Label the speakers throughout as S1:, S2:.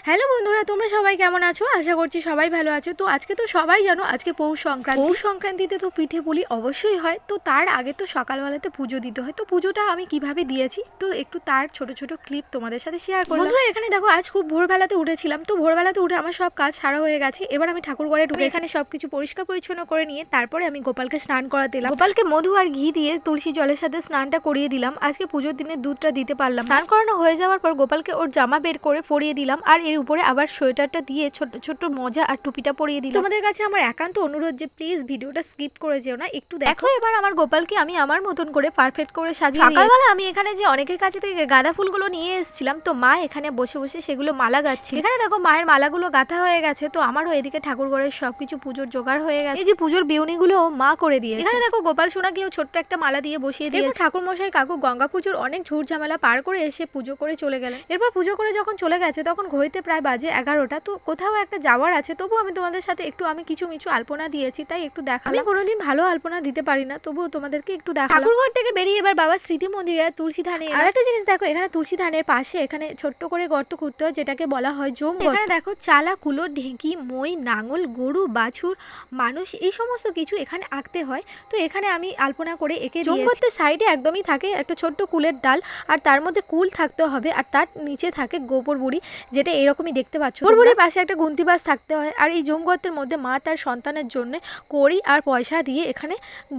S1: Hello বন্ধুরা, তোমরা সবাই কেমন আছো? আশা করছি সবাই ভালো আছো। তো আজকে তো সবাই জানো আজকে পৌষ সংক্রান্তি। পৌষ সংক্রান্তিতে তো পিঠে পুলি অবশ্যই হয়। তো তার আগে তো সকালবেলাতে পুজো দিতে হয়। তো পুজোটা আমি কিভাবে দিয়েছি তো একটু তার ছোট ছোট ক্লিপ তোমাদের সাথে শেয়ার করলাম। বন্ধুরা এখানে দেখো আজ খুব ভোরবেলাতে উঠেছিলাম। তো ভোরবেলাতে উঠে আমার সব কাজ সারা হয়ে গেছে। এবার আমি ঠাকুর ঘরে ঢুকে এখানে সবকিছু পরিষ্কার পরিচ্ছন্ন করে নিয়ে তারপরে আমি গোপালকে স্নান করাতে এলাম। গোপালকে মধু আর ঘি দিয়ে তুলসী জলের সাথে স্নানটা করিয়ে দিলাম। আজকে পুজোর দিনে দুধটা দিতে পারলাম। স্নান করানো হয়ে যাওয়ার পর গোপালকে ওর জামা বের করে পরিয়ে দিলাম আর এর উপরে আবার সোয়েটারটা দিয়ে ছোট ছোট মোজা আর টুপিটা পরিয়ে দিলাম। তোমাদের কাছে আমার একান্ত অনুরোধ যে প্লিজ ভিডিওটা স্কিপ করে যেও না, একটু দেখো। এবার আমার গোপালকে আমি আমার মতন করে পারফেক্ট করে সাজিয়ে সকালবেলা আমি এখানে যে অনেকের কাছে থেকে গাঁদা ফুলগুলো নিয়ে এসেছিলাম, তো মা এখানে বসে বসে সেগুলো মালা গাচ্ছিল। এখানে দেখো মায়ের মালাগুলো গাঁথা হয়ে গেছে। তো আমারও এদিকে ঠাকুর ঘরের সবকিছু পুজোর জোগাড় হয়ে গেছে। এই যে পুজোর বিউনিগুলো মা করে দিয়েছে। এখানে দেখো গোপাল সোনাকেও ছোট্ট একটা মালা দিয়ে বসিয়ে দিয়েছে। ঠাকুর মশাই কাকু গঙ্গা পুজোর অনেক ঝুট ঝামেলা পার করে এসে পুজো করে চলে গেলেন। এরপর পুজো করে যখন চলে গেছে তখন ঘড়িতে প্রায় বাজে 11টা। তো কোথাও একটা যাওয়ার আছে, তবু আমি তোমাদের সাথে একটু আমি কিছু মিছু আলপনা দিয়েছি, তাই একটু দেখালাম। আমি কোনোদিন ভালো আলপনা দিতে পারি না, তবুও তোমাদেরকে একটু দেখালাম। ঠাকুরঘর থেকে বেরিয়ে এবার বাবার স্মৃতি মন্দিরে তুলসী ধানে আর একটা জিনিস দেখো, এখানে তুলসী ধানের পাশে এখানে ছোট্ট করে গর্ত করতে হয়, যেটাকে বলা হয় জম। এখানে দেখো চালা, কুলো, ঢেঁকি, মই, নাঙল, গরু, বাছুর, মানুষ, এই সমস্ত কিছু এখানে আঁকতে হয়। তো এখানে আমি আলপনা করে এঁকে দিয়েছি। জম করতে সাইডে একদমই থাকে একটা ছোট্ট কুলের ডাল, আর তার মধ্যে কুল থাকতে হবে, আর তার নিচে থাকে গোবর বুড়ি, যেটা এরকমই দেখতে পাচ্ছ। গোবর বুড়ির পাশে একটা গুন্তি বাস থাকতে হয়। আর এই জম গর্তের মধ্যে মা তার সন্তানের জন্য কড়ি আর পয়সা দিয়ে এখানে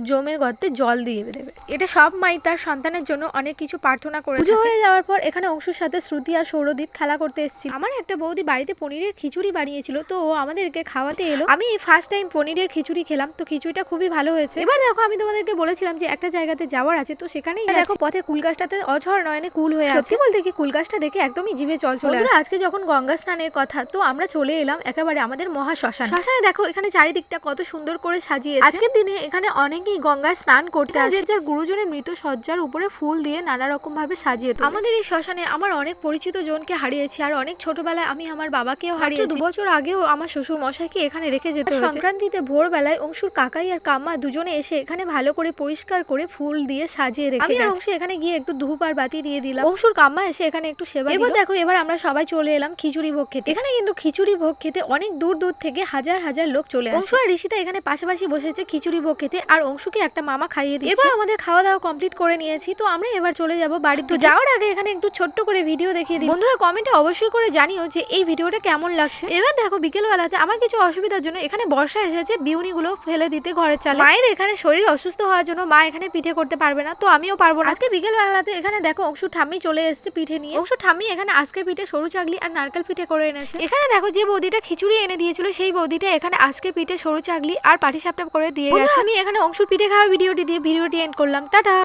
S1: জমের গর্তে জল দিয়ে দেবে। এটা সব মাই তার সন্তানের জন্য অনেক কিছু প্রার্থনা করে। পুজো হয়ে যাওয়ার পর এখানে অংশুর সাথে শ্রুতি আর সৌরদীপ খেলা করতে এসেছিল। আমার একটা বৌদি বাড়িতে পনিরের খিচুড়ি বানিয়েছিল, তো ও আমাদেরকে খাওয়াতে এলো। আমি ফার্স্ট টাইম পনিরের খিচুড়ি খেলাম, তো খিচুড়িটা খুবই ভালো হয়েছে। এবার দেখো আমি তোমাদেরকে বলেছিলাম যে একটা জায়গাতে যাওয়ার আছে, তো সেখানেই দেখো পথে কুল গাছটাতে অঝর নয়নে কুল হয়ে আছে। সত্যি বলতে কি কুল গাছটা দেখে একদমই জিভে জল চলে আসে। আজকে যখন গঙ্গা স্নানের কথা, তো আমরা চলে এলাম একেবারে আমাদের মহা শ্মশান। শ্মশানে দেখো এখানে চারিদিকটা কত সুন্দর করে সাজিয়েছে। আজকের দিনে এখানে অনেকেই গঙ্গায় স্নান করতে আসে, যার গুরুজনের মৃত সজ্জার উপরে ফুল দিয়ে নানা রকম ভাবে সাজিয়ে তোলে। আমাদের এই শ্মশানে আমার অনেক পরিচিত জনকে হারিয়েছি, আর অনেক ছোটবেলায় আমি আমার বাবাকেও হারিয়েছি। 2 বছর আগেও আমার শ্বশুর মশাইকে এখানে রেখে যেতে হয়েছে। সংক্রান্তিতে ভোরবেলায় অংশুর কাকাই আর কাম্মা দুজনে এসে এখানে ভালো করে পরিষ্কার করে ফুল দিয়ে সাজিয়ে রেখে গেছে। আমি অংশু এখানে গিয়ে একটু ধূপ আর বাতি দিয়ে দিলাম। অংশুর কাম্মা এসে এখানে একটু সেবা দিল। এরপর দেখো এবার আমরা সবাই চলে এলাম খিচুড়ি ভোগ খেতে। এখানে কিন্তু খিচুড়ি ভোগ খেতে অনেক দূর দূর থেকে হাজার হাজার লোক চলে আসে। অংশু আর ঋষিতা এখানে পাশাপাশি বসেছে খিচুড়ি ভোগ খেতে, আর অংশুকে একটা মামা খাইয়ে দিচ্ছে। এরপর আমাদের খাওয়া দাওয়া কমপ্লিট করে নিয়েছি, তো আমরা এবার চলে যাব বাড়ি। তো যাওয়ার আগে এখানে একটু ছোট্ট করে ভিডিও দেখিয়ে দিই। বন্ধুরা কমেন্টে অবশ্যই করে জানিও যে এই ভিডিওটা কেমন লাগছে। এবার দেখো বিকেল বেলাতে আমার কিছু অসুবিধার জন্য এখানে বর্ষা এসেছে বিউনিগুলো ফেলে দিতে ঘরের চালে। মায়ের এখানে শরীর অসুস্থ হওয়ার জন্য মা এখানে পিঠে করতে পারবে না, তো আমিও পারবো না। আজকে বিকেল বেলাতে এখানে দেখো অংশু ঠাম্মি চলে এসেছে পিঠে নিয়ে। অংশু ঠাম্মি এখানে আজকে পিঠে সরু চাগলি আর নারকেল পিঠে করে এনেছে। এখানে দেখো যে বৌদিটা খিচুড়ি এনে দিয়েছিল, সেই বৌদিটা এখানে আজকে পিঠে সরু চাগলি আর পাটিসাপটা করে দিয়ে গেছে। আমি এখানে অংশুর পিঠে খাওয়ার ভিডিওটি দিয়ে ভিডিওটি এন্ড করলাম। টাটা।